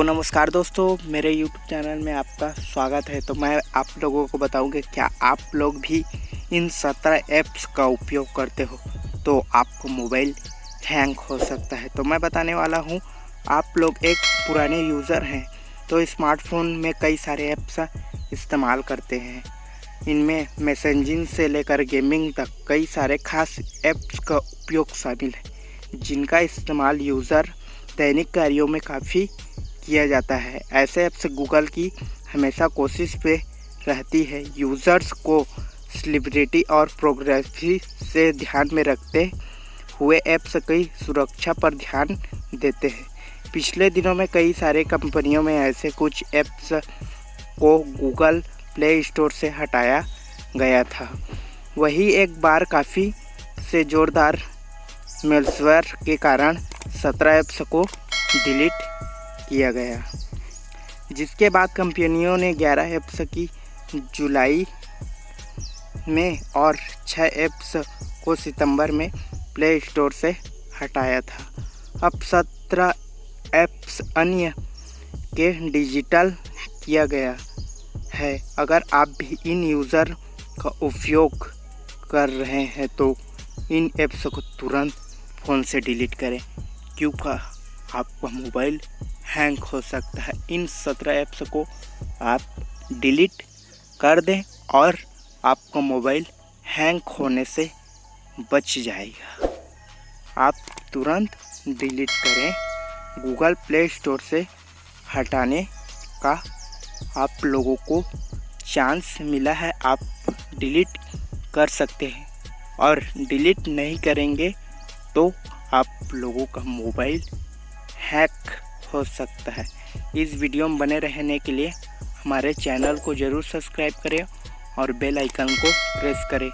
नमस्कार दोस्तों, मेरे YouTube चैनल में आपका स्वागत है। तो मैं आप लोगों को बताऊंगा क्या आप लोग भी इन 17 ऐप्स का उपयोग करते हो तो आपको मोबाइल हैंग हो सकता है। तो मैं बताने वाला हूं, आप लोग एक पुराने यूज़र हैं तो स्मार्टफोन में कई सारे ऐप्स इस्तेमाल करते हैं। इनमें मैसेजिंग से लेकर गेमिंग तक कई सारे खास ऐप्स का उपयोग शामिल है जिनका इस्तेमाल यूज़र दैनिक कार्यों में काफ़ी किया जाता है। ऐसे ऐप्स गूगल की हमेशा कोशिश पे रहती है यूज़र्स को सेलिब्रिटी और प्रोग्रेसिव से ध्यान में रखते हुए ऐप्स की सुरक्षा पर ध्यान देते हैं। पिछले दिनों में कई सारे कंपनियों में ऐसे कुछ ऐप्स को गूगल प्ले स्टोर से हटाया गया था। वही एक बार काफ़ी से ज़ोरदार मेलवेयर के कारण 17 ऐप्स को डिलीट किया गया, जिसके बाद कंपनियों ने 11 ऐप्स की जुलाई में और 6 ऐप्स को सितंबर में प्ले स्टोर से हटाया था। अब 17 ऐप्स अन्य के डिजिटल किया गया है। अगर आप भी इन यूज़र का उपयोग कर रहे हैं तो इन ऐप्स को तुरंत फ़ोन से डिलीट करें, क्योंकि आपका मोबाइल हैंग हो सकता है। इन 17 ऐप्स को आप डिलीट कर दें और आपका मोबाइल हैंग होने से बच जाएगा। आप तुरंत डिलीट करें। गूगल प्ले स्टोर से हटाने का आप लोगों को चांस मिला है, आप डिलीट कर सकते हैं। और डिलीट नहीं करेंगे तो आप लोगों का मोबाइल हैक हो सकता है। इस वीडियो में बने रहने के लिए हमारे चैनल को ज़रूर सब्सक्राइब करें और बेल आइकन को प्रेस करें।